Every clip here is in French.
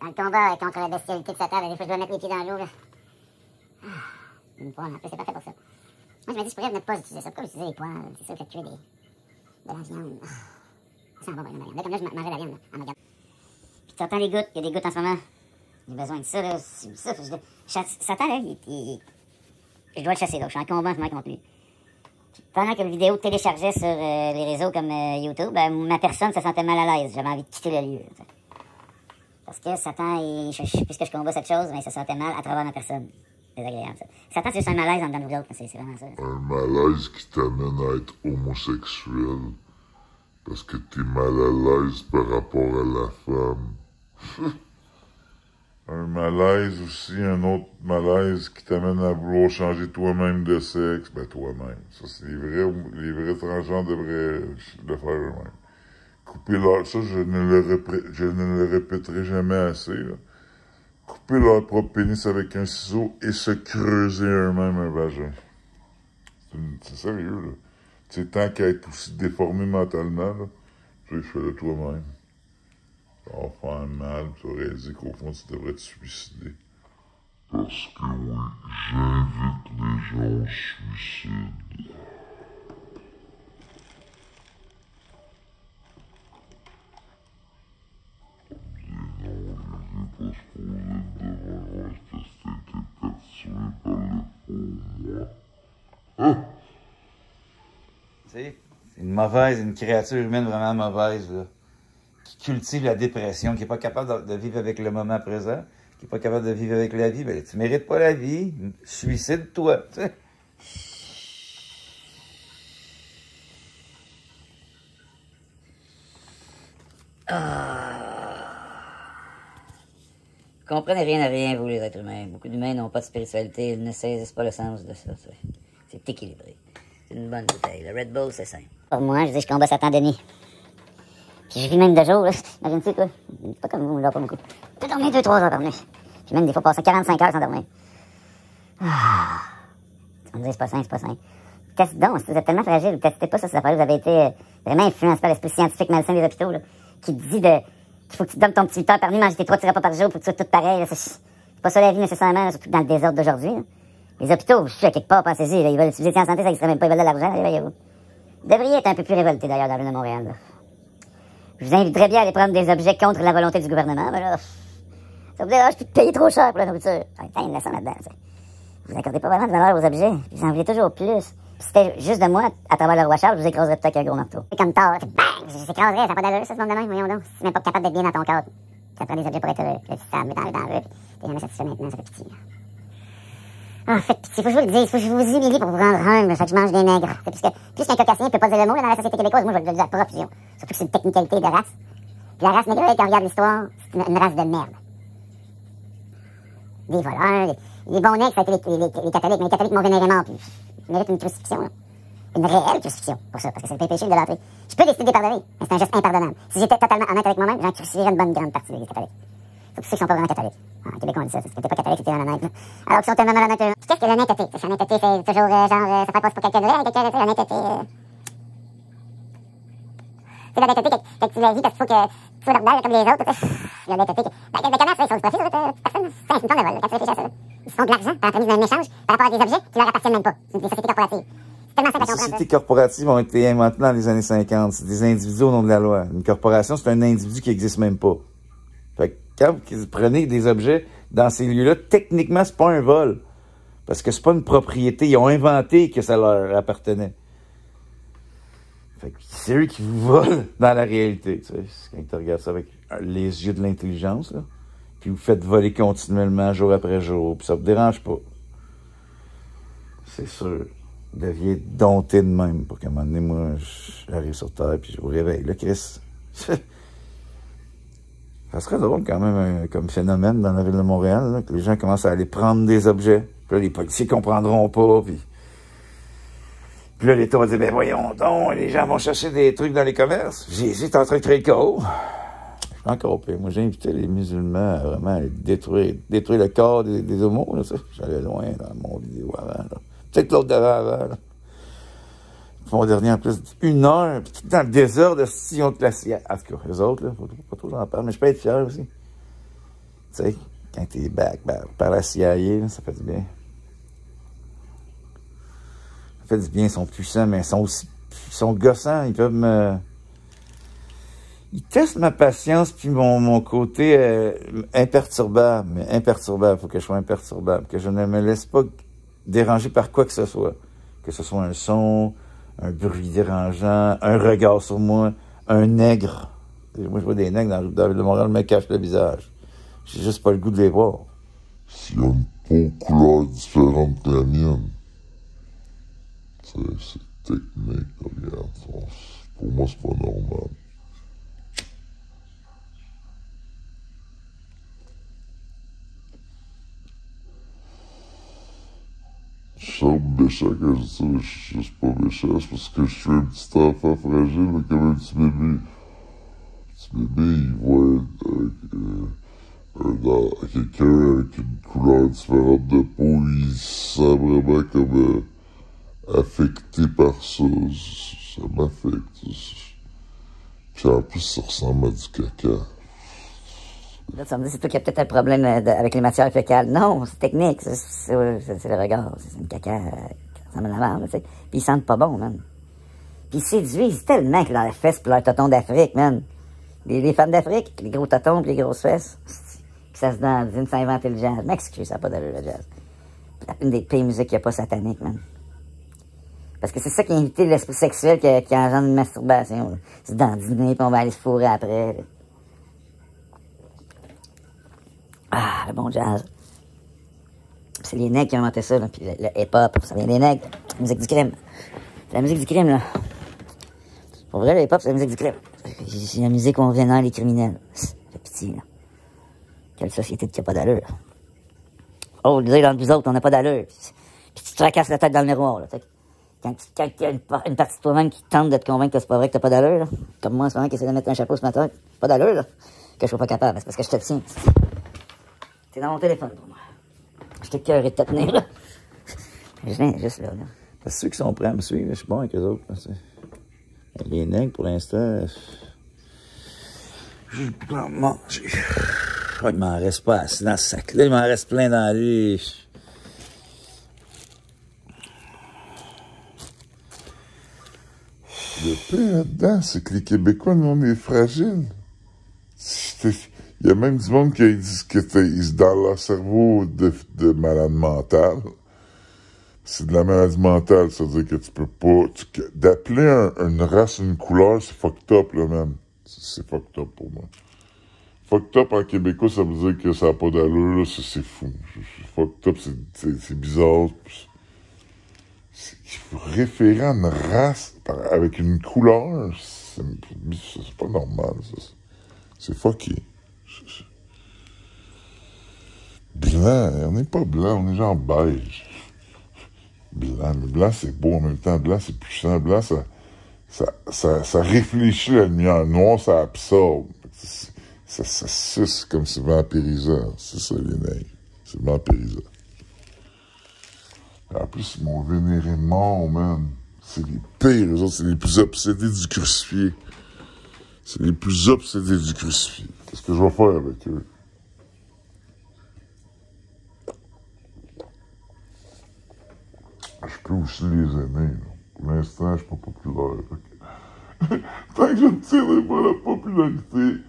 Dans le combat contre la bestialité de Satan, des fois, je dois mettre les pieds dans l'eau, là. Une poêle, en plus, c'est parfait pour ça. Moi, je me dis, je pourrais ne pas utiliser ça. Pourquoi utiliser les poêles? C'est sûr que tuer de la viande. Ça sent bon, par exemple, la viande. Là, comme là, je mangeais la viande, là, en me regardant. Puis tu entends les gouttes, il y a des gouttes en ce moment. J'ai besoin de ça, là. Satan, là, je dois le chasser, là. Je suis en combat en ce moment contre lui. Puis, pendant que la vidéo téléchargeait sur les réseaux comme YouTube, ma personne se sentait mal à l'aise. J'avais envie de quitter le lieu. T'sais. Parce que Satan, puisque je combats cette chose, mais ça se sentait mal à travers ma personne. C'est agréable, ça. Satan, c'est juste un malaise en dedans de vous autres. C'est vraiment ça. Un malaise qui t'amène à être homosexuel. Parce que t'es mal à l'aise par rapport à la femme. Un malaise aussi, un autre malaise qui t'amène à vouloir changer toi-même de sexe. Ben, toi-même. Ça, c'est les vrais transgenres devraient le faire eux-mêmes. Couper leur... Ça, je ne le répéterai jamais assez, là. Couper leur propre pénis avec un ciseau et se creuser eux-mêmes un vagin. C'est sérieux, là. Tu sais, tant qu'à être aussi déformé mentalement, là, tu sais, fais-le toi-même. Ça va faire mal, tu vas réaliser qu'au fond, tu devrais te suicider. Parce que oui, j'invite les gens au suicide. C'est une créature humaine vraiment mauvaise, là, qui cultive la dépression, qui n'est pas capable de vivre avec le moment présent, qui n'est pas capable de vivre avec la vie. Ben, tu mérites pas la vie, suicide-toi, tu sais. Vous comprenez rien à rien, vous, les êtres humains. Beaucoup d'humains n'ont pas de spiritualité, ils ne saisissent pas le sens de ça. C'est équilibré. C'est une bonne bouteille. Le Red Bull, c'est simple. Pour moi, je dis, je combat Satan Denis. Puis je vis même de jour, là. Imagine-tu, quoi. C'est pas comme vous, là, pas beaucoup. Je peux dormir 2-3 heures par nuit. Puis même des fois passer 45 heures sans dormir. On me dit, c'est pas sain, c'est pas sain. Teste donc, si vous êtes tellement fragile, vous testez pas ça, cette affaire. Vous avez été vraiment influencé par l'esprit scientifique malsain des hôpitaux, là, qui dit qu'il faut que tu te donnes ton petit 8 heures par nuit, manger tes 3 petits repas par jour, pour que tu sois tout pareil. C'est pas ça la vie nécessairement, là, surtout dans le désordre d'aujourd'hui. Les hôpitaux, je suis à quelque part, pensez-y, là, ils veulent, si vous étiez en santé, ça n'existerait même pas, ils veulent de l'argent, voyez-vous. Vous devriez être un peu plus révolté, d'ailleurs, dans la ville de Montréal, là. Je vous inviterais bien à aller prendre des objets contre la volonté du gouvernement, mais là, ça vous dérange plus de payer trop cher pour la nourriture. Il y a une leçon là-dedans, t'sais. Vous n'accordez pas vraiment de valeur aux objets, puis vous en voulez toujours plus. Puis c'était juste de moi, à travers le roi Charles, je vous écraserais peut-être avec un gros marteau. C'est comme tard, bang, je s'écraserais, ça n'a pas d'allure, ça, ce monde de même, voyons donc. Si tu n'es même pas capable d'être bien dans ton cadre, ça prend des objets pour être heureux. Puis là, tu t'en veux, puis t'es jamais satisfait maintenant, ça fait pitié. Ah, faites pitié, faut que je vous le dise, faut que je vous humilie pour vous rendre humble, fait que je mange des nègres. C'est plus qu'un cocassien peut pas dire le mot, là, dans la société québécoise, moi, je vais le dire à profusion. Surtout que c'est une technicalité de race. Puis la race négroïde, quand on regarde l'histoire, c'est une race de merde. Des voleurs, les bons nègres, ça a été les catholiques, mais les catholiques m'ont vénéré mort, puis ils méritent une crucifixion, là. Une réelle crucifixion, pour ça, parce que c'est le péché de l'entrée. Je peux décider de les pardonner, mais c'est un geste impardonnable. Si j'étais totalement honnête avec moi-même, j'en crucifierais une bonne grande partie des catholiques. Surtout ceux qui sont pas vraiment catholiques. En Québec, on dit ça, si t'es pas catholique, t'es malhonnête, là. Alors qu'ils sont tellement malhonnêtes. Qu'est-ce que l'honnêteté? L'honnêteté, c'est toujours, genre, ça fait pas pour quelqu'un de vrai, quelqu'un de vrai, l'honnêteté, c'est l'honnêteté que tu la vis parce qu'il faut que tu sois normal comme les autres. L'honnêteté que... Le commerce, ils sont du profit, les autres personnes. C'est un symptôme de vol, quand tu réfléchis à ça. Ils se font de l'argent par l'entremise d'un échange par rapport à des objets qui leur appartiennent même pas. C'est des sociétés corporatives. C'est tellement simple à comprendre. Les sociétés corporatives ont été inventées dans les années 50. C'est des individus au nom de la loi. Une corporation, c'est un individu qui n'existe même pas. Fait que quand vous prenez des objets dans ces lieux-là, techniquement, c'est pas un vol. Parce que c'est pas une propriété. Ils ont inventé que ça leur appartenait. Fait que c'est eux qui vous volent dans la réalité. Tu sais, quand tu regardes ça avec les yeux de l'intelligence, là, puis vous faites voler continuellement, jour après jour, puis ça vous dérange pas. C'est sûr. Vous deviez dompter de même pour qu'à un moment donné, moi, j'arrive sur Terre, puis je vous réveille. Là, Chris, ça serait drôle quand même comme phénomène dans la ville de Montréal, là, que les gens commencent à aller prendre des objets. Puis là, les policiers comprendront pas, puis là, l'État va dire, ben voyons donc, les gens vont chercher des trucs dans les commerces. Jésus est en train de créer le chaos. Je suis encore pire. Moi, j'ai invité les musulmans à vraiment détruire le corps des homos, là, ça. J'allais loin dans mon vidéo avant, là. Peut-être l'autre d'avant, là. Mon dernier, en plus, 1 heure, puis tout dans le désert de sillon de glaciaire. En tout cas, les autres, là, faut pas trop en parler, mais je peux être fier aussi. Tu sais, quand t'es back par la CIA, là, ça fait du bien. Ça fait du bien, ils sont puissants, mais ils sont gossants, ils peuvent me... Ils testent ma patience puis mon côté imperturbable. Mais imperturbable, faut que je sois imperturbable, que je ne me laisse pas déranger par quoi que ce soit. Que ce soit un son, un bruit dérangeant, un regard sur moi, un nègre. Moi, je vois des nègres dans la ville de Montréal, me cache le visage. J'ai juste pas le goût de les voir. S'il y a une peau couleur différente que la mienne, c'est technique, regarde. Pour moi, c'est pas normal. Je sors Béchat quand je dis ça, mais je suis pas Béchat, c'est parce que je suis un petit enfant fragile, là, comme un petit bébé. Un petit bébé, il voit quelqu'un avec une couleur différente de peau, il se sent vraiment comme affecté par ça. Ça m'affecte. Puis en plus, ça ressemble à du caca. Là, ça me dit, c'est toi qui as peut-être un problème avec les matières fécales. Non, c'est technique, c'est le regard. C'est une caca qui ressemble à la merde, tu sais. Puis ils sentent pas bon, man. Puis ils séduisent tellement que leurs fesses pis leurs totons d'Afrique, man. Les femmes d'Afrique, les gros totons pis les grosses fesses. Puis ça se dandine, ça a inventé le jazz. M'excuse, ça n'a pas d'allure, le jazz. Une des pires musiques qu'il n'y a pas satanique, man. Parce que c'est ça qui a invité l'esprit sexuel qui engendre une masturbation. Là. Se dandiner pis on va aller se fourrer après, là. Ah, le bon jazz. C'est les nègres qui ont inventé ça, là. Puis le hip-hop, ça vient des nègres. La musique du crime. C'est la musique du crime, là. Pour vrai, le hip-hop, c'est la musique du crime. C'est la musique où on vénère les criminels. C'est pitié, là. Quelle société qui a pas d'allure. Oh, dire dans nous autres, on n'a pas d'allure. Puis tu te tracasses la tête dans le miroir, là. Quand il y a une partie de toi-même qui tente de te convaincre que c'est pas vrai que t'as pas d'allure, là. Comme moi, en ce moment, qui essaie de mettre un chapeau sur ma tête. Pas d'allure, là. Que je sois pas capable. C'est parce que je te tiens. T'es dans mon téléphone pour moi. Je t'ai cœuré de te tenir, là. Je viens juste là. Parce que ceux qui sont prêts à me suivre, je suis bon avec eux autres. Les nègres, pour l'instant, j'ai le plan de manger. Oh, il m'en reste pas assez dans ce sac-là. Il m'en reste plein dans lui. Le pire là-dedans, c'est que les Québécois, nous, on est fragiles. Il y a même du monde qui disent qu'ils dans leur cerveau de malade mental. C'est de la maladie mentale, ça veut dire que tu peux pas... D'appeler une race une couleur, c'est fucked up, là, man. C'est fucked up pour moi. Fucked up en québécois, ça veut dire que ça n'a pas d'allure, là, c'est fou. Fucked up, c'est bizarre. Référer à une race avec une couleur, c'est pas normal, ça. C'est fucké. Blanc, on n'est pas blanc, on est genre beige. Blanc, mais blanc c'est beau en même temps, blanc c'est puissant, blanc ça réfléchit la lumière, noir ça absorbe. Ça suce comme c'est vampirisant, c'est ça les nègres, c'est vampirisant. En plus, ils m'ont vénéré mort, man. C'est les pires, eux autres, c'est les plus obsédés du crucifié. C'est les plus obsédés du crucifié. Qu'est-ce que je vais faire avec eux? Je peux aussi les aimer, là. Pour l'instant, je suis pas populaire. Okay. Tant que je ne tirerai pas la popularité,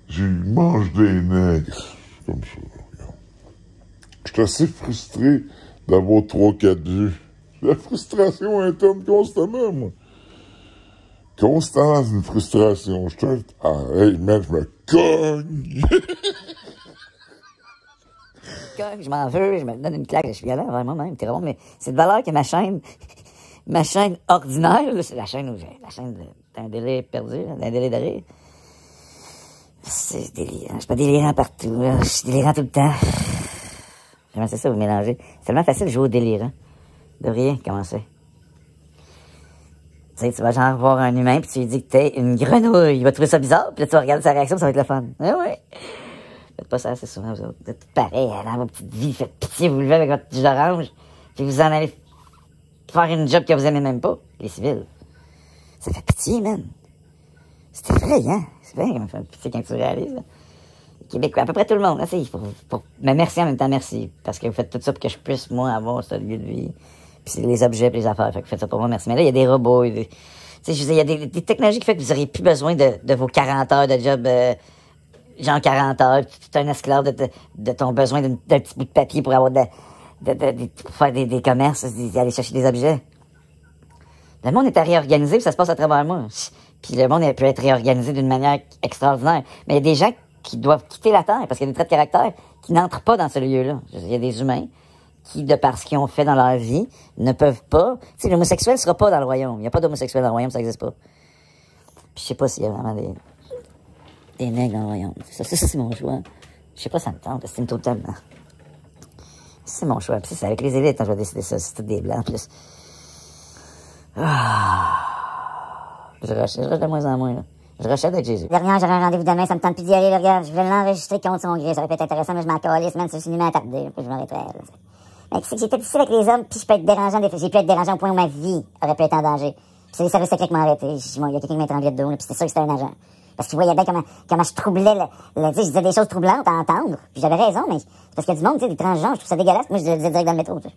je mange des nègres. Comme ça, regarde. Je suis assez frustré d'avoir 3-4 vues. La frustration interne constamment, moi. Constant dans une frustration. Je te... Ah, hey, man, je me cogne! Je m'en veux, je me donne une claque, je suis violent envers moi-même, t'es vraiment, mais c'est de valeur que ma chaîne ordinaire, là, c'est la chaîne d'un délire perdu, d'un délire de rire. C'est délirant, je suis pas délirant partout, là. Je suis délirant tout le temps. Comment c'est ça, vous mélangez? C'est tellement facile de jouer au délirant. De rien commencer. Tu sais, tu vas genre voir un humain, puis tu lui dis que t'es une grenouille. Il va trouver ça bizarre, puis là, tu vas regarder sa réaction, ça va être le fun. Ah ouais. Faites pas ça assez souvent, vous autres. Vous êtes pareil, dans vos petites vies. Faites pitié, vous levez avec votre jus d'orange, puis vous en allez faire une job que vous aimez même pas, les civils. Ça fait pitié, man. C'est effrayant. C'est vrai, ça fait pitié quand tu réalises, là. Québécois, à peu près tout le monde. Là, mais merci en même temps, merci. Parce que vous faites tout ça pour que je puisse, moi, avoir ce lieu de vie. Puis c'est les objets, puis les affaires. Fait que faites ça pour moi, merci. Mais là, il y a des robots. Tu sais, je veux dire, il y a des technologies qui font que vous n'aurez plus besoin de vos 40 heures de job, genre 40 heures. Puis tu es un esclave de ton besoin d'un petit bout de papier pour avoir pour faire des commerces, aller chercher des objets. Le monde est à réorganiser, puis ça se passe à travers moi. Puis le monde peut être réorganisé d'une manière extraordinaire. Mais il y a des gens qui doivent quitter la Terre, parce qu'il y a des traits de caractère qui n'entrent pas dans ce lieu-là. Il y a des humains qui, de par ce qu'ils ont fait dans leur vie, ne peuvent pas... Tu sais, l'homosexuel ne sera pas dans le royaume. Il n'y a pas d'homosexuel dans le royaume, ça n'existe pas. Puis je sais pas s'il y a vraiment des nègres dans le royaume. Ça c'est mon choix. Je sais pas, ça me tente. C'est une totale... C'est mon choix. Puis c'est avec les élites, quand je vais décider ça. C'est tous des blancs, en plus. Je rachète de moins en moins, là. Je rachète avec Jésus. Dernière, j'avais un rendez-vous demain, ça me tente plus d'y aller, là, regarde. Je voulais l'enregistrer contre son gré. Ça aurait pu être intéressant, mais je m'en calisse, même si je suis venu m'attarder. Puis je m'arrêterais, là. Mais c'est que j'étais difficile avec les hommes, puis je peux être dérangeant. J'ai pu être dérangeant au point où ma vie aurait pu être en danger. Puis c'est les services secrets qui m'ont arrêté. Il y a quelqu'un qui m'a étranglé de dos, là, puis c'était sûr que c'était un agent. Parce qu'il voyait bien comment je troublais tu sais, je disais des choses troublantes à entendre. Puis j'avais raison, mais c'est parce qu'il y a du monde, tu sais, des transgenres, je trouve ça dégueulasse. Moi, je le disais direct dans le métro, tu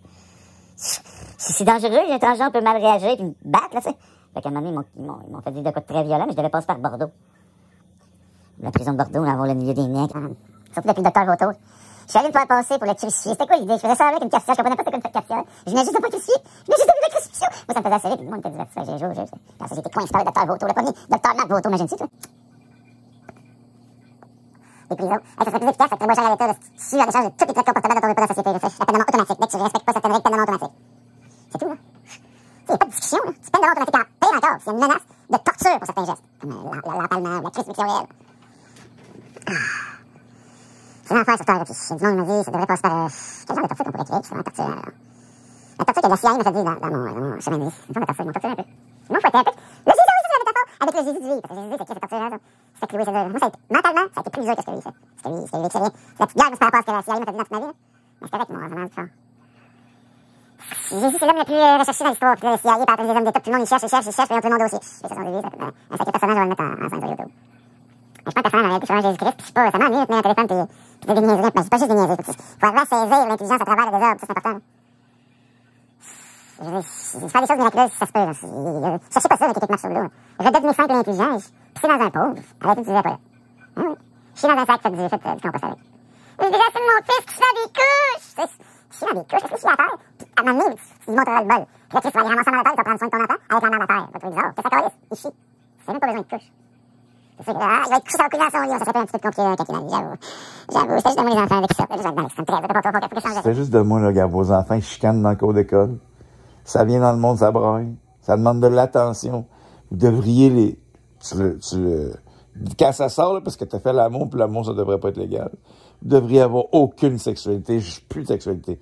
sais. C'est dangereux, un transgenre peut mal réagir, puis me battre, là, tu sais. Fait qu'à un moment donné, ils m'ont fait dire de quoi de très violent, mais je devais passer par Bordeaux. La prison de Bordeaux, là, avoir le milieu des nègres. Surtout depuis le docteur Vautour. Je suis allé me faire passer pour le crucifier. C'était quoi l'idée? Je faisais ça avec une cafetière. Je comprenais pas c'était quoi une cafetière. Je venais juste de pas crucifier. Je venais juste de la crucifixion. Moi, ça me faisait assez rire, puis le monde était divertissant. J'ai joué. Quand ça, j'étais coincé par le docteur Vautour. Le premier docteur Marc Vautour, imagine-tu, toi? Les prisons. Ça serait plus efficace, ça serait moins cher à l'État de suivre la recherche de tous les traits de comportement dans ton repas de la société. L'appellement automatique. Dès que tu respectes pas certaines règles, peine automatique. C'est tout, là. Il n'y a pas de discussion, là. Tu peines de automatique. Pire encore, s'il y a une menace de torture pour certains gestes. Comme l'empalement ou la crucifixion réelle. C'est l'enfer sur Terre, puis il y a du monde qui m'a dit, ça devrait passer par... Quel genre de torture qu'on pourrait créer, puis c'est vraiment torture... La torture que la CIA m'a fait dire dans mon chemin de vie. Une forme de torture, ils m'ont torturé un peu. Ils m'ont fouetté un peu. Le Jésus, oui, ça, c'est la métaphore, avec le Jésus du vie. Parce que le Jésus, c'est qui cette torture-là, ça? C'était cloué, c'est dur. Moi, mentalement, ça a été plus dur que ce que lui fait. Ce que lui fait, c'est rien. La petite guerre, c'est par rapport à ce que la CIA m'a fait dire dans toute ma vie, là. Mais c'est correct, moi, vraiment du fort. Jésus, c'est l'homme le plus recherché dans l'histoire. Puis là, le CIA, par les hommes d'État, tout le monde, il cherche, puis il y a tout le monde aussi. C'est ça, son début, un sacré personnage, on va le mettre en scène sur YouTube. Je pense que personnellement, en réalité, je suis Jésus-Christ, puis je sais pas, ça m'ennuie de tenir un téléphone, puis de des niaiseries. Mais c'est pas juste des niaiseries. Faut arriver à saisir l'intelligence à travers le désordre, ça, c'est important. Je veux dire, faire des choses miraculeuses, ça se peut, là. Cherchez pas ça, quelqu'un qui marche sur l'eau. Redevenez simple et intelligent. Pissez dans un pauvre. Arrêtez d'utiliser la toilette. Ah oui. Chiez dans un sac, faites du compost avec. Mais déjà, c'est mon fils qui chie dans des couches. Chie dans des couches, qu'est-ce que chie à terre? Puis, à un moment donné, tu lui montreras le bol. Puis là, tu vas aller ramasser dans la terre, tu vas prendre soin de ton enfant avec la merde à terre. Tu vas trouver bizarre. Qu'est-ce que ça calisse? Il chie. C'est même pas besoin de couche. C'est sûr que, il va être couché dans son lit, ça serait pas un petit peu compliqué, un catinal, j'avoue. C'est juste de moi les enfants avec ça. C'est juste dans l'extrême très, c'est juste de moi, là, regarde, vos enfants, ils chicanent dans le cours d'école. Ça vient dans le monde, ça braille. Ça demande de l'attention. Vous devriez quand ça sort, là, parce que t'as fait l'amour, puis l'amour, ça devrait pas être légal. Vous devriez avoir aucune sexualité, plus de sexualité.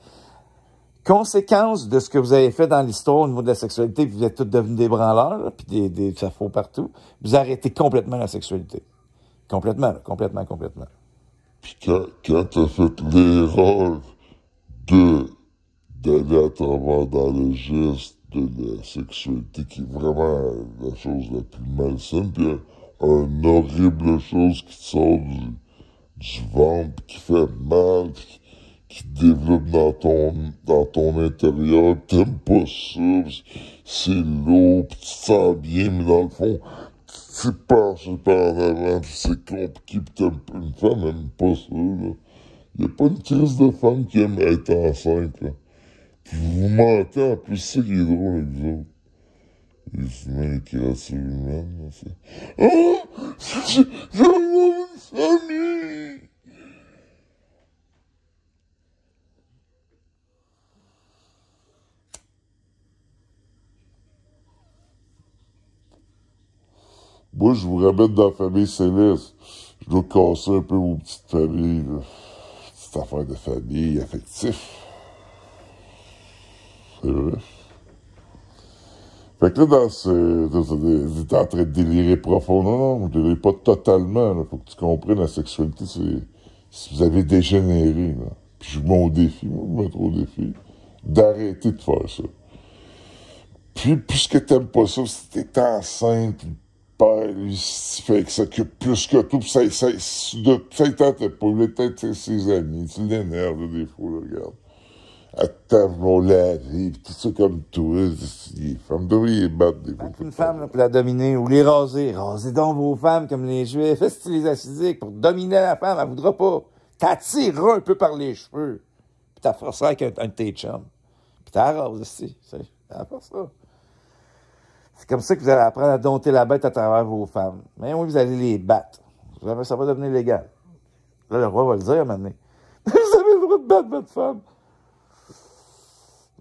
Conséquence de ce que vous avez fait dans l'histoire au niveau de la sexualité, puis vous êtes tous devenus des branleurs, là, puis des faux partout, vous arrêtez complètement la sexualité. Complètement, là, complètement. Puis quand t'as fait l'erreur d'aller à travers dans le geste de la sexualité qui est vraiment la chose la plus malsaine, puis une horrible chose qui te sort du ventre, qui fait mal, qui te développe dans ton intérieur, t'aimes pas ça, c'est lourd, pis tu te sens bien, mais dans le fond, tu passes par en avant, pis c'est compliqué, pis t'aimes pas une femme, aime pas ça, là. Y a pas une crise de femme qui aime être enceinte, là. Puis vous mentez, en plus, c'est ça qui est drôle avec vous autres. Les humains, les créatures humaines, là, c'est... Oh! J'ai une famille! Moi, je vous ramène dans la famille céleste. Je dois casser un peu vos petites familles, là. Petite affaire de famille, affectif. C'est vrai. Fait que là, t'es en train de délirer profond. Non, vous délirez pas totalement, là. Faut que tu comprennes la sexualité, si vous avez dégénéré, là. Puis je vous mets au défi, moi, je vous mets au défi, d'arrêter de faire ça. Puis, puisque t'aimes pas ça, si t'es enceinte, père, il s'occupe plus que tout, pis ça il tentait pas, il voulait peut-être ses amis, tu l'énerves, là, des fois, là, regarde. À table, laver, pis tout ça comme toi, les femmes devraient les battre, des fois. Une femme, là, pour la dominer, ou les raser. Rasez donc vos femmes comme les Juifs. Faites les assidiques pour dominer la femme, elle voudra pas. T'attireras un peu par les cheveux. Puis t'as forcé avec un de tes chums. Puis t'as rase aussi, tu sais. T'as forcé ça. C'est comme ça que vous allez apprendre à dompter la bête à travers vos femmes. Mais oui, vous allez les battre. Ça va devenir légal. Là, le roi va le dire à un moment donné. Vous avez le droit de battre votre femme.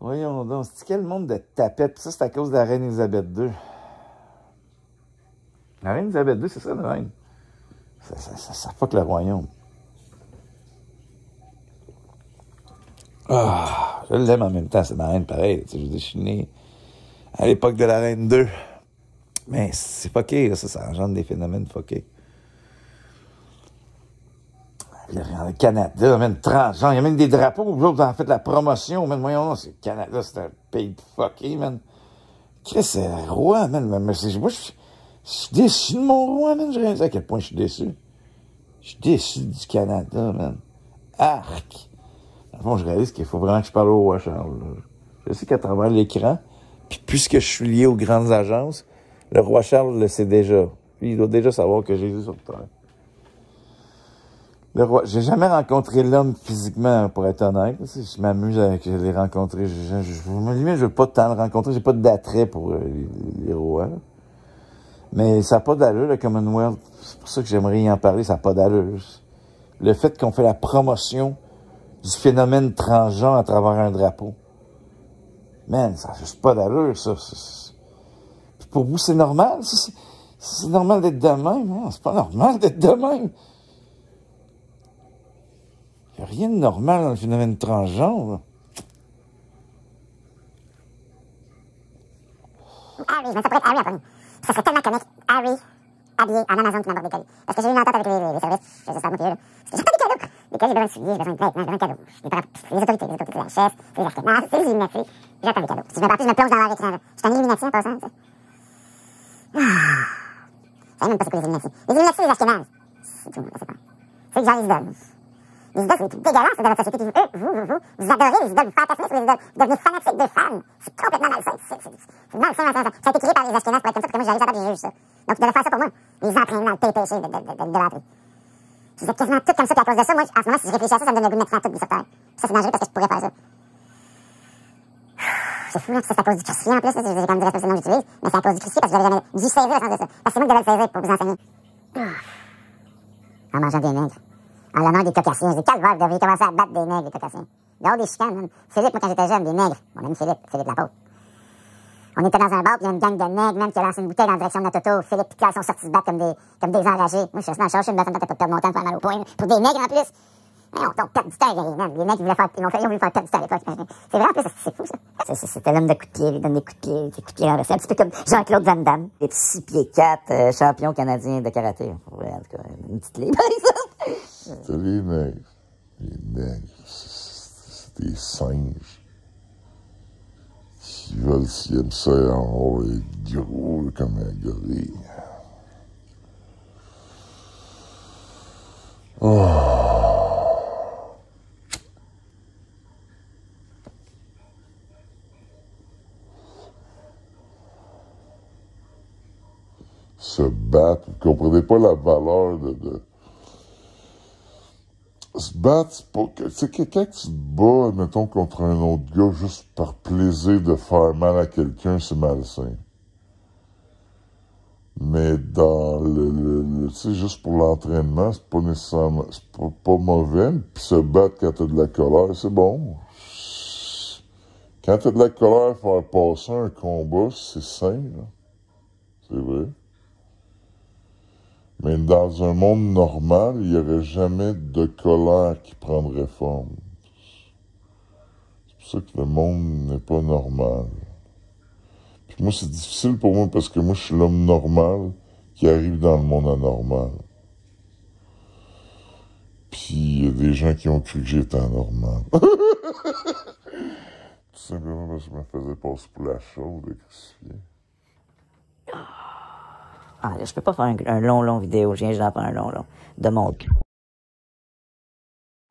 Voyons donc, c'est quel monde de tapettes? Puis ça, c'est à cause de la reine Élisabeth II. La reine Élisabeth II, c'est ça, la reine. Ça fuck le royaume. Ah, je l'aime en même temps, c'est ma reine pareil. Tu sais, je suis né à l'époque de la reine 2. Mais c'est fucké, là, ça engendre des phénomènes fuckés. Le Canada, même transgenre, il y a même des drapeaux, vous autres, vous en faites la promotion, man, voyons, c'est le Canada, c'est un pays de fucké, man. Chris, c'est un roi, man, moi, je suis déçu de mon roi, man, je réalise à quel point je suis déçu. Je suis déçu du Canada, man. Arc! Bon, je réalise qu'il faut vraiment que je parle au roi Charles, là. Je sais qu'à travers l'écran, puis puisque je suis lié aux grandes agences, le roi Charles le sait déjà. Puis il doit déjà savoir que Jésus sur terre. Le roi, j'ai jamais rencontré l'homme physiquement, pour être honnête. Je m'amuse avec les rencontrer. Je veux pas tant le rencontrer. J'ai pas d'attrait pour les rois. Là. Mais ça n'a pas d'allure, le Commonwealth. C'est pour ça que j'aimerais y en parler. Ça n'a pas d'allure. Le fait qu'on fait la promotion du phénomène transgenre à travers un drapeau. Man, ça n'a juste pas d'allure, ça. Puis pour vous, c'est normal? C'est normal d'être de même? Non, c'est pas normal d'être de même. Il n'y a rien de normal dans le phénomène transgenre. Harry, je me ça pourrait être Harry en premier. Ça serait tellement comique. Harry, habillé en Amazon qui m'aborde des colis. Parce que j'ai eu une entente avec les services. Je sais pas moi qui est là. Parce que j'ai pas des cadeaux. Des colis, j'ai besoin de souliers, j'ai besoin de vêtements, j'ai besoin de cadeaux. Les autorités de la chef, les Ashkénazes, c'est les Illuminati. J'attends des cadeaux. Si je me je me plonge dans leur écran. Je suis un Illuminati en passant, ça. Je sais même pas c'est quoi les Illuminati. Les Illuminati, les Ashkénazes. C'est tout, je sais pas. C'est genre les idoles. Les idoles, c'est dégueulasse dans notre société. Vous adorez les idoles, vous fantasmez sur les idoles, vous devenez fanatique des femmes. C'est complètement malsain. C'est malsain. Ça a été créé par les Ashkénazes pour être comme ça, parce que moi, j'arrive à battre, j'ai juge ça. Donc, ils devaient faire ça pour moi. Les entraînements, le péché de l'entrée. Je fais quasiment tout comme ça, puis à cause de ça, moi, en ce moment, si je réfléchis à ça, ça me donne le goût de mettre tout sur terre. Ça, c'est dangereux parce que je pourrais faire ça. C'est fou, là, que ça, c'est à cause du crucifix en plus, là, j'ai quand même dit le nom que j'utilise, mais c'est à cause du crucifix parce que j'avais jamais dû saisir le sens de ça. Parce que c'est moi qui devais le saisir pour vous enseigner. En mangeant des nègres. En l'honneur des Caucasiens. Je dis, calvaire, vous devriez commencer à battre des nègres, les Caucasiens. Dehors des chicanes, même. Philippe, moi, quand j'étais jeune, des nègres. Mon ami Philippe l'apôtre. On était dans un bar, puis il y a une gang de nègres, même, qui a lancé une bouteille dans la direction de notre auto. Philippe et Pierre sont sortis se battre comme des enragés. Moi, je suis resté dans le char, je suis une personne qui peut perdre mon temps pour faire mal au poing. Pour des nègres, en plus. On perd du temps, man. Les nègres, ils ont voulu faire perdre du temps à l'époque. C'est vrai, en plus, c'est fou, ça. C'était l'homme de coups de pied, il donne des coups de pied, des coups de pied renversés. Un petit peu comme Jean-Claude Van Damme. Et puis 6 pieds 4, champion canadien de karaté. Ouais, en tout cas, une petite libre, par exemple. C'était les nègres. Les nègres, c'est des singes. Qui veulent, s'ils aiment ça, en haut, être gros comme un gorille. Oh. Se battre, vous comprenez pas la valeur de se battre, c'est pas... C'est que quand tu te bats, mettons, contre un autre gars, juste par plaisir de faire mal à quelqu'un, c'est malsain. Mais dans tu sais, juste pour l'entraînement, c'est pas nécessairement... C'est pas mauvais, puis se battre quand t'as de la colère, c'est bon. Quand t'as de la colère, faire passer un combat, c'est sain, là. C'est vrai. Mais dans un monde normal, il n'y aurait jamais de colère qui prendrait forme. C'est pour ça que le monde n'est pas normal. Puis moi, c'est difficile pour moi parce que moi, je suis l'homme normal qui arrive dans le monde anormal. Puis il y a des gens qui ont cru que j'étais anormal. Tout simplement parce que je me faisais passer pour la chaude et crucifié. Ah, là, je peux pas faire un long vidéo. Je viens d'en faire un long. De mon cul.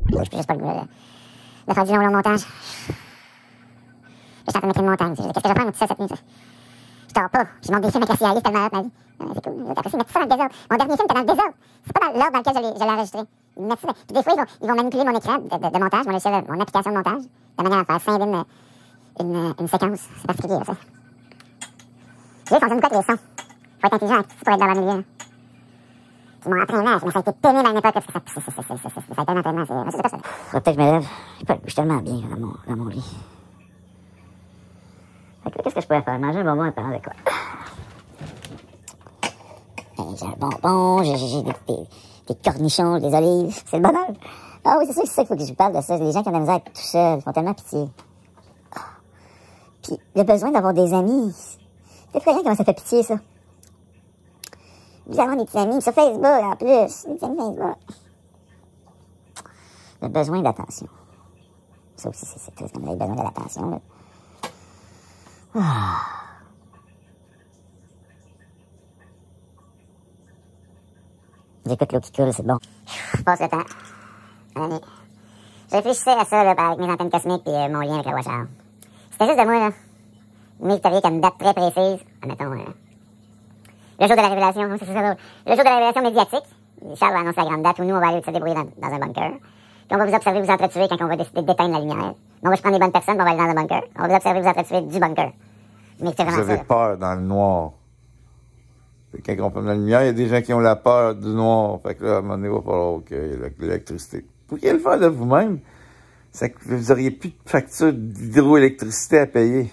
J'ai juste pas le goût de faire du long montage. Je suis en train de mettre une montagne. Qu'est-ce que je vais faire, moi, tout ça, cette nuit? Je dors pas. Je monte des films avec la CIA, c'est tellement hot, ma vie. C'est cool. J'ai apprécié mettre ça dans le désordre. Mon dernier film était dans le désordre. C'est pas dans l'ordre dans lequel je l'ai enregistré. Ils mettent ça. Puis des fois, ils vont manipuler mon écran de montage, mon application de montage, de manière à faire scinder une séquence. C'est particulier, ça. Ils fonctionnent quoi avec les sons? Faut être intelligent pour être dans le milieu. Puis mon entraînement, ça a été pénible à une époque, parce que ça a été un entraînement. C'est pas ça. Peut-être que je me lève. Je suis tellement bien dans mon lit. Fait que là, qu'est-ce que je pourrais faire? Manger un bonbon en parlant de quoi? J'ai un bonbon, j'ai des cornichons, des olives. C'est le bonheur. Ah oui, c'est sûr, c'est ça qu'il faut que je vous parle de ça. Les gens qui ont de la misère à être tout seuls, ils font tellement pitié. Puis le besoin d'avoir des amis. C'est très bien comment ça fait pitié, ça. Vous avez des petits amis sur Facebook, en plus. Des petits amis Facebook. Le besoin d'attention. Ça aussi, c'est triste, comme vous avez besoin de l'attention, là. Ah. J'écoute l'eau qui coule, c'est bon. Je passe le temps. Je réfléchissais à ça, là, avec mes antennes cosmiques et mon lien avec le Watch-Hour. C'était juste de moi, là. Mais tu avais comme une date très précise. Admettons, le jour de la révélation. C'est ça, le jour de la révélation médiatique. Charles va annoncer la grande date où nous, on va aller se débrouiller dans un bunker. Puis on va vous observer, vous entretuer quand on va décider d'éteindre la lumière. On va prendre les bonnes personnes, puis on va aller dans un bunker. On va vous observer, vous entretuer du bunker. Mais c'est vraiment vous avez ça, peur dans le noir. Quand on prend la lumière, il y a des gens qui ont la peur du noir. Fait que là, à un moment donné, il va falloir qu'il y ait l'électricité. Vous pourriez le faire de vous-même. C'est que vous n'auriez plus de facture d'hydroélectricité à payer.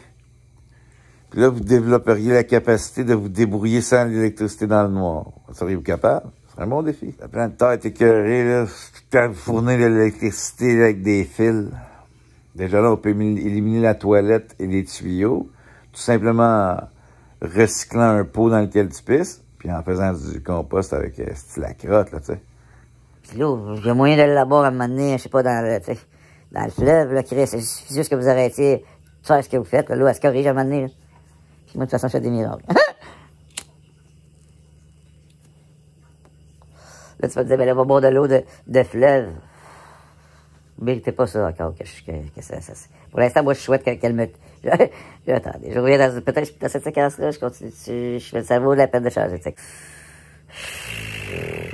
Puis là, vous développeriez la capacité de vous débrouiller sans l'électricité dans le noir. Seriez-vous capable? Ce serait un bon défi. La planète Terre est écœurée, là. Quand vous fournez de l'électricité avec des fils. Déjà là, on peut éliminer la toilette et les tuyaux. Tout simplement recyclant un pot dans lequel tu pisses, puis en faisant du compost avec la crotte, là, tu sais. Puis là, il y a moyen d'aller là-bas à un moment donné, je sais pas, dans le fleuve, là, Chris. Il suffit juste que vous arrêtiez de faire ce que vous faites, là, l'eau, elle se corrige à un moment donné, là. Puis moi, de toute façon, je fais des miracles. Là, tu vas te dire, ben là, on va boire de l'eau de fleuve. Méritez pas ça encore, que ça. Pour l'instant, moi, je souhaite qu'elle me... Attendez, je reviens peut-être dans cette séquence-là, je continue, ça vaut la peine de changer de sexe.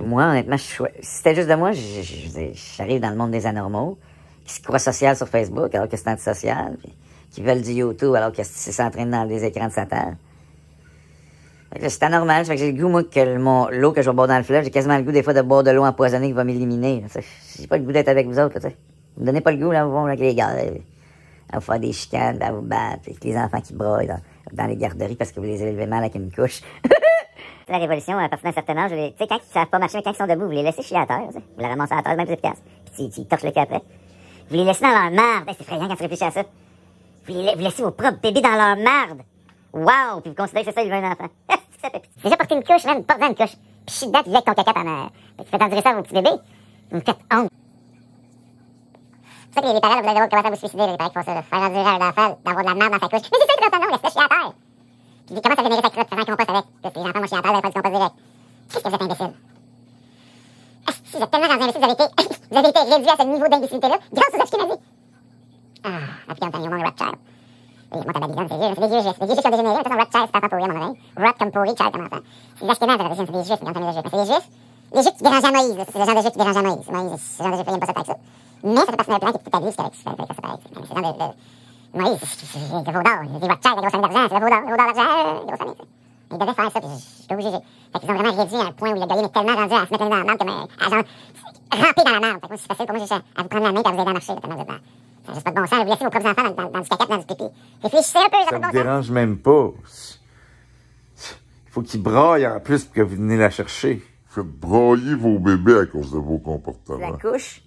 Moi, honnêtement, si c'était juste de moi, j'arrive dans le monde des anormaux, qui se croient social sur Facebook, alors que c'est antisocial, qui veulent du YouTube, alors que c'est s'entraîne dans des écrans de Satan. C'est anormal, ça fait que j'ai le goût, moi, que l'eau que je vais boire dans le fleuve, j'ai quasiment le goût, des fois, de boire de l'eau empoisonnée qui va m'éliminer. J'ai pas le goût d'être avec vous autres, là, tu sais. Vous me donnez pas le goût, là, vous, avec les gars, à vous faire des chicanes, à vous battre, avec les enfants qui broient dans les garderies parce que vous les avez élevés mal avec une couche. La révolution, à partir d'un certain âge, tu sais, quand ils savent pas marcher, quand ils sont debout, vous les laissez chier à terre, vous les ramassez à terre, c'est même plus efficace. Puis ils torchent le cul après. Vous les laissez dans leur marde. C'est effrayant quand tu réfléchis à ça. Vous laissez vos propres bébés dans leur marde. Wow! Puis vous considérez que c'est ça, il veut un enfant. Ça fait pitié. J'ai déjà porté une couche, même, porte-en une couche. Puis je suis dedans, puis avec ton caca pendant... Tu fais endurer ça à vos petits bébés. Vous me faites honte. C'est ça que les parents, vous allez commencer à vous suicider, les parents qui font ça, là. Faire endurer un enfant, d'avoir de la merde dans sa couche. Mais c'est ça qui est non, laisse-le chier à terre. Puis il commence à générer sa crotte, faire un compost avec. Puis les enfants vont chier à terre, vous allez faire du compost direct. Qu'est-ce que vous êtes imbécile? Si vous êtes tellement rendu imbécile, vous avez été réduit à ce niveau d'imbécilité-là grâce aux Ashkénazis. Ah, appliquant un moment Rothschild. Oui, moi, t'as Babylone, c'est des vieux juifs. Des vieux juifs qui ont dégénéré. De toute façon, Rothschild, c'est pas pourri à mon oreille. Rot comme pourri, Child comme enfant. C'est des Ashkénazes, c'est des juifs, c'est des juifs. Mais c'est des juifs. Les juifs qui dérangent à Moïse, c'est le genre de juifs qui dérangent à Moïse. Moïse, c'est le genre de juifs qui n'aiment pas ça avec ça. Mais ça fait partie d'un plan qui est tout établi, c'est correct, c'est pareil. C'est le genre de... Moïse, c'est le vaudard. Il dit Rothschild, la grosse famille d'argent, c'est le vaudard d'argent, grosse famille. Il devait faire ça, puis je suis obligé. Fait qu'ils ont vraiment réduit à un point où le gars est tellement rendu à se mettre dans la merde comme à genre ramper dans la merde. Fait que moi, c'est facile pour moi, à vous prendre la main et à vous aider à marcher, tellement vous êtes ça n'a juste pas de bon sens. Vous laissez vos propres enfants dans du caca, dans du pipi. Réfléchissez un peu, ça me dérange même pas. Il faut qu'ils braillent en plus pour que vous venez la chercher. Faites brailler vos bébés à cause de vos comportements. La couche,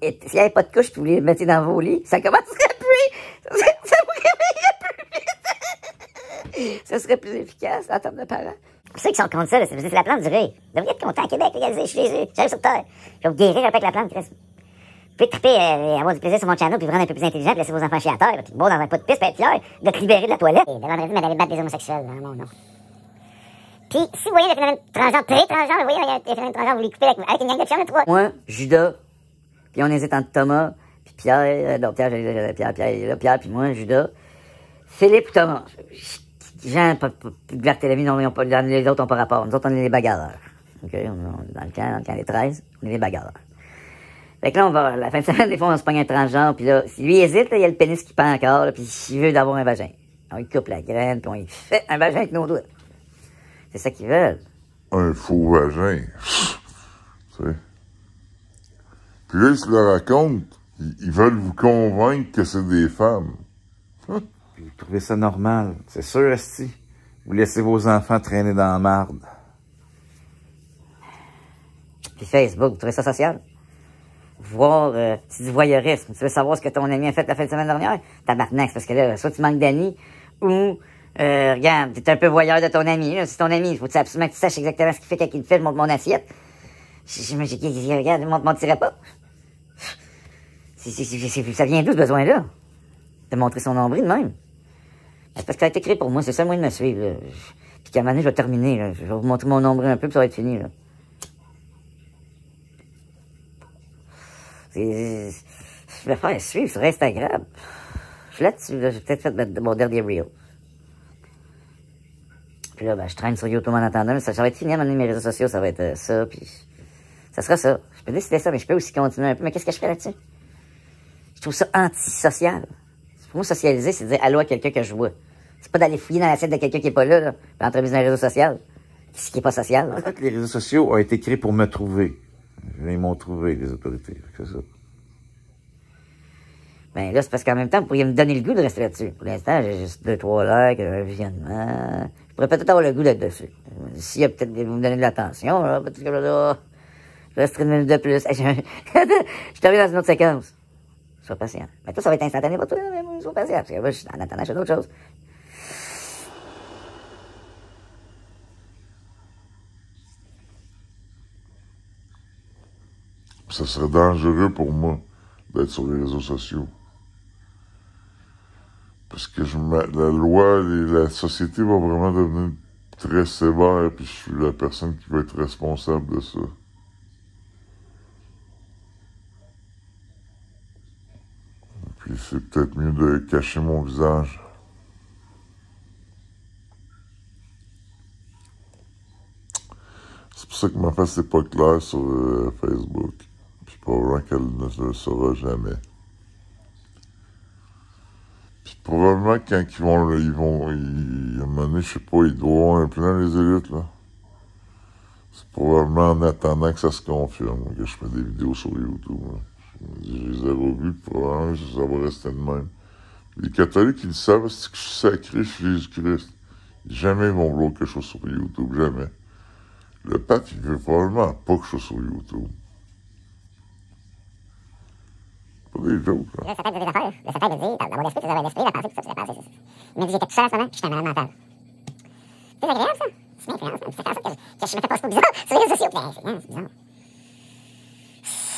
et s'il n'y avait pas de couche, puis vous les mettez dans vos lits, ça commencerait plus. Ça vous réveillerait plus vite. Ça serait plus efficace en termes de parents. Pour ceux qui sont contre ça, c'est la plante du riz. Vous devriez être content à Québec, regardez, je suis Jésus, j'arrive sur Terre. Je vais vous guérir un peu avec la plante, Chris. Vous pouvez triper et avoir du plaisir sur mon channel, puis vous rendre un peu plus intelligent, puis laisser vos enfants chier à terre, puis beau dans un pot de pisse, puis être fier de te libérer de la toilette. Et de vendredi, mais d'aller battre des homosexuels, dans mon nom. Puis, si vous voyez le phénomène transgenre, très transgenre, vous voyez le phénomène transgenre, vous les coupez avec une gang de chums, là, 3. Moi, Judas, puis on hésite entre Thomas, puis Pierre, non, Pierre, Pierre, il est là, Pierre, puis moi, Judas, Philippe ou Thomas. Jean, Barthélemy, non, les autres n'ont pas rapport. Nous autres, on est les bagarreurs. OK? On est dans le camp des 13, on est les bagarreurs. Fait que là, on va, la fin de semaine, des fois, on se pogne un transgenre, puis là, si lui hésite, là, il y a le pénis qui pend encore, là, puis il veut d'avoir un vagin. On lui coupe la graine, puis on lui fait un vagin avec nos doigts. C'est ça qu'ils veulent. Un faux vagin. Tu sais. Puis là, ils se le racontent. Ils veulent vous convaincre que c'est des femmes. Puis vous trouvez ça normal. C'est sûr, esti. Vous laissez vos enfants traîner dans la marde. Puis Facebook, vous trouvez ça social? Voir, c'est du voyeurisme. Tu veux savoir ce que ton ami a fait la fin de semaine dernière? Tabarnak, c'est parce que là, soit tu manques d'amis, ou, regarde, t'es un peu voyeur de ton ami, là. C'est ton ami, faut absolument que tu saches exactement ce qu'il fait quand il te fait, je montre mon assiette. Regarde, je mentirais pas. Ça vient d'où, ce besoin-là? De montrer son nombril de même. C'est parce que ça a été créé pour moi, c'est ça le moyen de me suivre, là. Puis qu'à un moment donné, je vais terminer, là. Je vais vous montrer mon nombril un peu, puis ça va être fini, là. Je vais faire suivre sur Instagram. Je suis là-dessus, là. J'ai peut-être fait mon dernier reel. Puis là, ben, je traîne sur YouTube en attendant, mais ça va être fini à un moment donné, mes réseaux sociaux, ça va être ça, puis ça sera ça. Je peux décider ça, mais je peux aussi continuer un peu. Mais qu'est-ce que je fais là-dessus? Je trouve ça antisocial. Pour moi, socialiser, c'est dire allô à quelqu'un que je vois. C'est pas d'aller fouiller dans l'assiette de quelqu'un qui est pas là, puis entremise dans un réseau social. Ce qui est pas social. En fait, les réseaux sociaux ont été créés pour me trouver. Ils m'ont trouvé, les autorités. C'est ça. Ben là, c'est parce qu'en même temps, vous pourriez me donner le goût de rester là-dessus. Pour l'instant, j'ai juste 2-3 likes, un visionnement. Je pourrais peut-être avoir le goût d'être dessus. S'il y a peut-être vous me donner de l'attention, là, peut-être que là, je resterai une minute de plus. Je t'arrive dans une autre séquence. Sois patient. Mais toi, ça va être instantané pour toi, mais moi, sois patient. Parce que moi, en attendant, je fais d'autres choses. Ça serait dangereux pour moi d'être sur les réseaux sociaux. Parce que la loi et la société va vraiment devenir très sévère, puis je suis la personne qui va être responsable de ça. Puis c'est peut-être mieux de cacher mon visage. C'est pour ça que ma face n'est pas claire sur Facebook. Puis probablement qu'elle ne le saura jamais. Puis probablement quand à un moment donné, je sais pas, ils doivent avoir un plan les élites, là. C'est probablement en attendant que ça se confirme que je fais des vidéos sur YouTube, là. Je les ai revus, probablement ça va rester de même. Les catholiques, ils le savent, c'est que je suis sacré, je suis Jésus-Christ. Jamais ils vont vouloir que je sois sur YouTube, jamais. Le pape, il veut probablement pas que je sois sur YouTube. Pas des jokes, là. Là, ça t'aide de des affaires. Là, ça t'aide de dire, dans mon esprit, tu avais un esprit, la pensée, tout ça, tu l'as pensé, c'est ça. Il m'a dit, j'étais tout seul à ce moment, j'étais un malade mental. C'est agréable, ça. C'est influence, ça fait en sorte que je me fais pas trop bizarre sur les réseaux sociaux. C'est bizarre.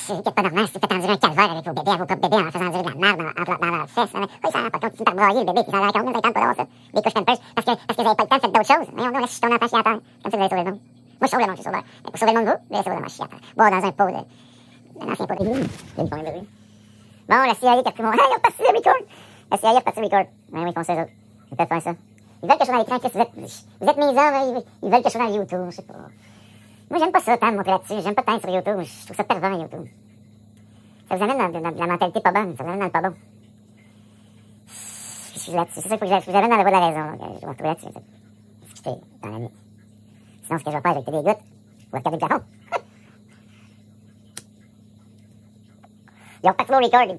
C'est pas normal, si tu fais endurer un calvaire avec vos bébés, à vos propres bébés, en faisant endurer de la merde dans leur fesse. Oui, ça rend pas compte, tu finis par broyer le bébé, puis ça rend compte, vous avez pas d'avoir ça. Des couches pampers, parce que vous avez pas le temps de faire d'autres choses. Voyons, laisse ton enfant chier à terre. Comme ça, vous allez sauver le monde. Moi, je sauve le monde, je suis sauveur. Mais pour sauver le monde, vous allez sauver le monde, chier à terre. Bon, dans un pot un ancien pot d'église. Ils font un bruit. Bon, la CIA qui a pris mon. Ah, ils ont reparti le record! La CIA a reparti le record. Oui, ils font ça, eux autres. Ils peuvent faire ça. Ils veulent que je sois dans l'écran, vous êtes mes hommes, ils veulent que je sois dans YouTube, je sais pas. Moi, j'aime pas ça, tant de montrer là-dessus. J'aime pas tant sur YouTube. Je trouve ça pervers, YouTube. Ça vous amène dans la mentalité pas bonne. Ça vous amène dans le pas bon. Je suis là-dessus. C'est ça qu'il faut que je vous amène dans la voie de la raison. Je vais me retrouver là-dessus. Discuter dans la nuit. Sinon, ce que je vais faire, je vais écouter des gouttes. Je vais regarder le plafond. Ils ont pas de record, ils me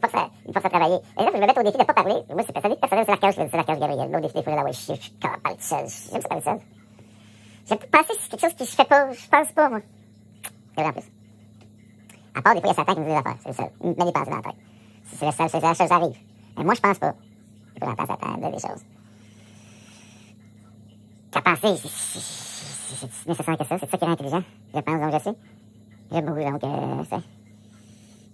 forcent à travailler. Et là, je me mets au défi de pas parler. Moi, c'est personnel, c'est l'archange Gabriel. Là, au défi des fois, là, ouais, je suis capable de parler tout seul. J'aime ça parler seul. J'aime pas penser que c'est quelque chose que je fais pas, je pense pas, moi. C'est vrai en plus. À part, des fois, il y a Satan qui me dit des affaires, c'est le seul. Il me met des pensées dans la tête. C'est le seul, c'est la chose qui arrive. Mais moi, je pense pas. Je peux entendre Satan dire des choses. Qu'à penser, c'est nécessaire que ça, c'est ça qui est intelligent. Je pense, donc je sais. J'aime beaucoup, donc, ça.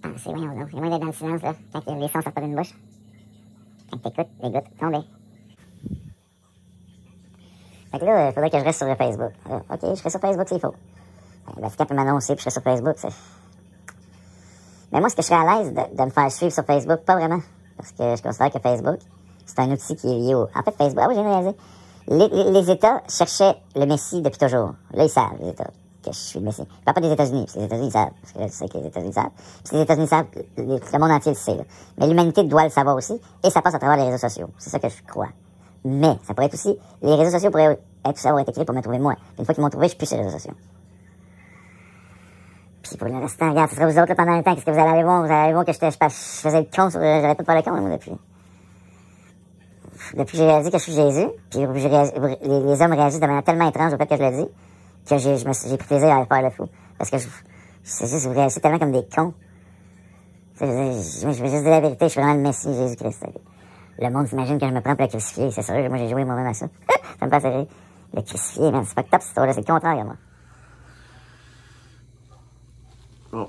Pensez, voyons donc. Il y a moins d'être dans le silence, là, quand les sons sortent pas d'une bouche. Quand t'écoutes, les gouttes tombent. Fait que là, il faudrait que je reste sur Facebook. OK, je serai sur Facebook s'il faut. Le Vatican peut m'annoncer puis je serai sur Facebook, c'est... Mais moi, est-ce que je serais à l'aise de me faire suivre sur Facebook? Pas vraiment. Parce que je considère que Facebook, c'est un outil qui est lié au... En fait, Facebook... Ah oui, j'ai réalisé. Les États cherchaient le Messie depuis toujours. Là, ils savent, les États, que je suis le Messie. Je parle pas des États-Unis, parce que les États-Unis savent. Parce que là, je sais que les États-Unis savent. Puis les États-Unis savent, le monde entier le sait. Là. Mais l'humanité doit le savoir aussi. Et ça passe à travers les réseaux sociaux. C'est ça que je crois. Mais ça pourrait être aussi... Les réseaux sociaux pourraient être aussi avoir été créés pour me trouver moi. Une fois qu'ils m'ont trouvé, je suis plus sur les réseaux sociaux. Puis pour le restant, regarde, ce sera vous autres là, pendant un temps. Qu'est-ce que vous allez aller voir? Vous allez aller voir que je faisais le con sur... J'avais pas de faire le con, moi, depuis. Depuis que j'ai réalisé que je suis Jésus, puis les hommes réagissent de manière tellement étrange au fait que je le dis, que j'ai pris plaisir à faire le fou. Parce que c'est juste, vous réagissez tellement comme des cons. Je vais juste dire la vérité, je suis vraiment le Messie Jésus-Christ. Le monde s'imagine que je me prends pour le crucifié, c'est sûr, moi j'ai joué moi-même à ça. Ça me passe rire. Le crucifié, man, c'est pas top cette histoire-là, c'est le contraire, moi. Bon.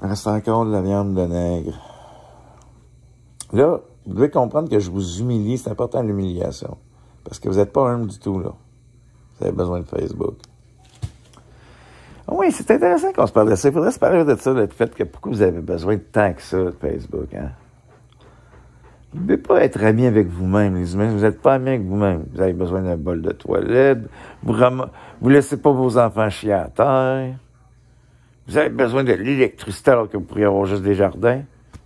Il reste encore de la viande de nègre. Là, vous devez comprendre que je vous humilie, c'est important l'humiliation. Parce que vous n'êtes pas humble du tout, là. Vous avez besoin de Facebook. Oui, c'est intéressant qu'on se parle de ça. Il faudrait se parler de ça, le fait que pourquoi vous avez besoin de tant que ça, de Facebook, hein? Vous ne devez pas être ami avec vous-même, les humains. Vous n'êtes pas ami avec vous-même. Vous avez besoin d'un bol de toilette. Vous laissez pas vos enfants chier à terre. Vous avez besoin de l'électricité alors que vous pourriez avoir juste des jardins.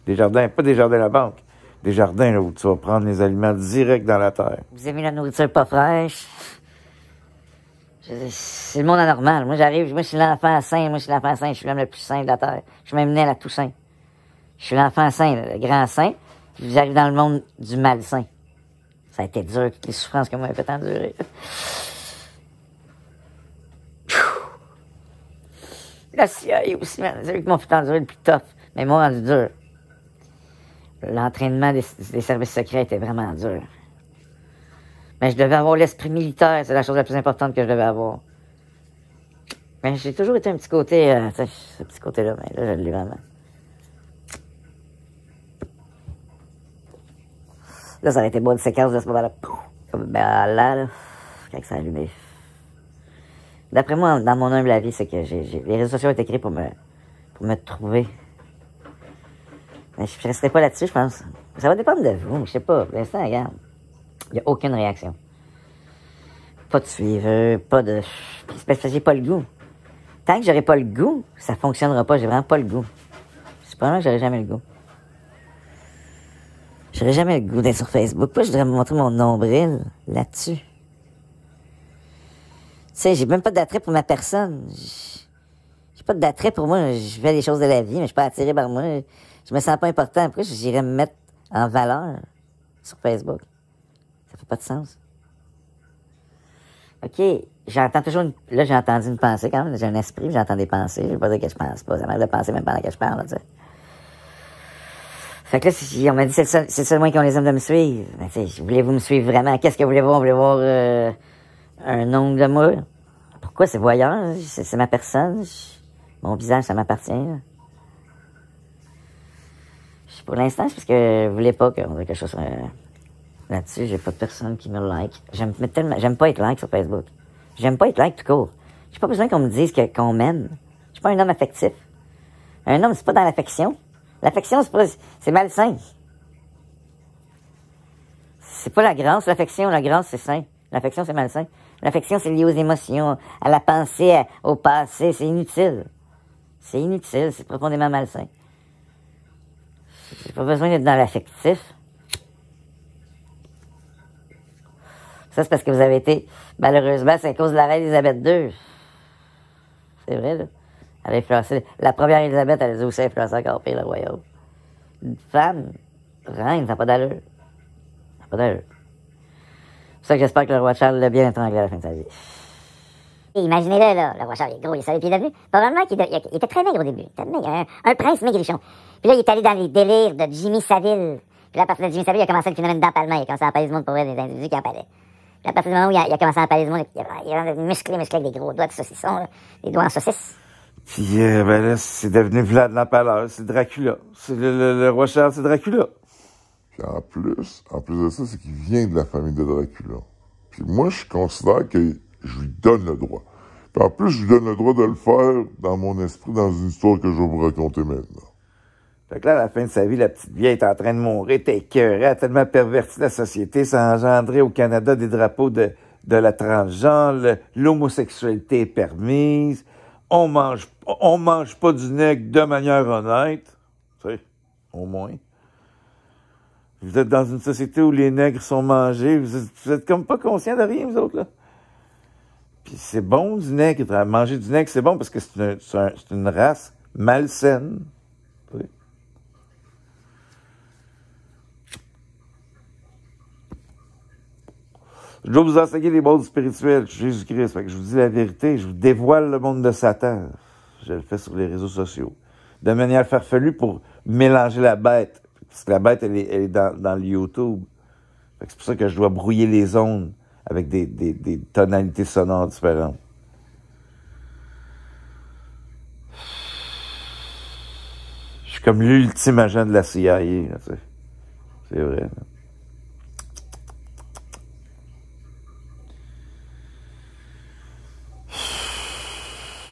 Des jardins, pas des jardins à la banque. Des jardins là, où tu vas prendre les aliments direct dans la terre. Vous aimez la nourriture pas fraîche? C'est le monde anormal. Moi, je suis l'enfant saint. Moi, je suis l'enfant saint. Je suis l'homme le plus saint de la terre. Je suis même né à la Toussaint. Je suis l'enfant saint, le grand saint. Puis j'arrive dans le monde du malsain. Ça a été dur, toutes les souffrances que moi j'ai fait endurer. La CIA aussi, man. C'est eux qui m'ont fait endurer le plus tough. Mais ils m'ont rendu dur. L'entraînement des services secrets était vraiment dur. Mais je devais avoir l'esprit militaire. C'est la chose la plus importante que je devais avoir. Mais j'ai toujours été un petit côté... ce petit côté-là, mais là, je l'ai vraiment. Là, ça aurait été bonne séquence de ce moment-là. Comme là, quand ça a allumé. D'après moi, dans mon humble avis, c'est que les réseaux sociaux ont été créés pour me trouver. Mais je ne resterai pas là-dessus, je pense. Ça va dépendre de vous, je sais pas. Pour l'instant, regarde. Il n'y a aucune réaction. Pas de suiveur, pas de... C'est parce que j'ai pas le goût. Tant que j'aurai pas le goût, ça fonctionnera pas. J'ai vraiment pas le goût. C'est probablement que j'aurai jamais le goût. J'aurais jamais le goût d'être sur Facebook. Pourquoi je voudrais me montrer mon nombril là-dessus? Tu sais, j'ai même pas d'attrait pour ma personne. J'ai pas d'attrait pour moi. Je fais les choses de la vie, mais je suis pas attiré par moi. Je me sens pas important. Pourquoi j'irais me mettre en valeur sur Facebook? Ça fait pas de sens. OK, j'entends toujours Là, j'ai entendu une pensée quand même. J'ai un esprit, j'entends des pensées. Je vais pas dire que je pense pas. Ça m'arrive de penser même pendant que je parle, là, tu sais. Fait que là, on m'a dit, c'est le seul moyen qu'on les aime de me suivre. Mais tu sais, voulez-vous me suivre vraiment? Qu'est-ce que voulez-vous? On voulait voir un ongle de moi? Pourquoi c'est voyeur? C'est ma personne. Mon visage, ça m'appartient. Là. Pour l'instant, c'est parce que vous voulez pas qu'on ait quelque chose là-dessus. J'ai pas de personne qui me like. J'aime pas être like sur Facebook. J'aime pas être like tout court. J'ai pas besoin qu'on me dise qu'on m'aime. Je suis pas un homme affectif. Un homme, c'est pas dans l'affection. L'affection, c'est malsain. C'est pas la grâce, l'affection. La grâce, c'est sain. L'affection, c'est malsain. L'affection, c'est lié aux émotions, à la pensée, au passé. C'est inutile. C'est inutile. C'est profondément malsain. J'ai pas besoin d'être dans l'affectif. Ça, c'est parce que vous avez été... Malheureusement, c'est à cause de la reine Élisabeth II. C'est vrai, là. Elle a influencé... La première Élisabeth, elle a aussi influencé encore pire le royaume. Une femme, reine, ça n'a pas d'allure. Ça n'a pas d'allure. C'est pour ça que j'espère que le roi Charles l'a bien étranglé à la fin de sa vie. Imaginez-le, là, le roi Charles, il est gros, il est solide, puis il est devenu... Probablement qu'il était très maigre au début. Il était maigre, un prince maigrichon. Puis là, il est allé dans les délires de Jimmy Savile. Puis là, à partir de Jimmy Savile, il a commencé le phénomène d'empalement. Il a commencé à empaler du monde pour vrai, des individus qui empalaient. Puis à partir du moment où il a commencé à empaler du monde, il a musclé avec des gros doigts de saucisson, là, des doigts en saucisse. Puis, ben là, c'est devenu Vlad l'Empaleur, c'est Dracula. C'est le roi Charles, c'est Dracula. Puis en plus de ça, c'est qu'il vient de la famille de Dracula. Puis moi, je considère que je lui donne le droit. Puis en plus, je lui donne le droit de le faire dans mon esprit, dans une histoire que je vais vous raconter maintenant. Fait que là, à la fin de sa vie, la petite vieille est en train de mourir, t'es écœurée, elle a tellement perverti la société, ça a engendré au Canada des drapeaux de la transgenre, l'homosexualité est permise, on mange pas du nègre de manière honnête, tu sais, au moins. Vous êtes dans une société où les nègres sont mangés, vous êtes comme pas conscients de rien, vous autres, là. Puis c'est bon du nègre, manger du nègre, c'est bon parce que c'est une race malsaine. Tu sais. Je dois vous enseigner les modes spirituels, Jésus-Christ. Fait que je vous dis la vérité, je vous dévoile le monde de Satan. Je le fais sur les réseaux sociaux. De manière farfelue pour mélanger la bête. Parce que la bête, elle est dans le YouTube. Fait que c'est pour ça que je dois brouiller les ondes avec des tonalités sonores différentes. Je suis comme l'ultime agent de la CIA, là, tu sais. C'est vrai, là.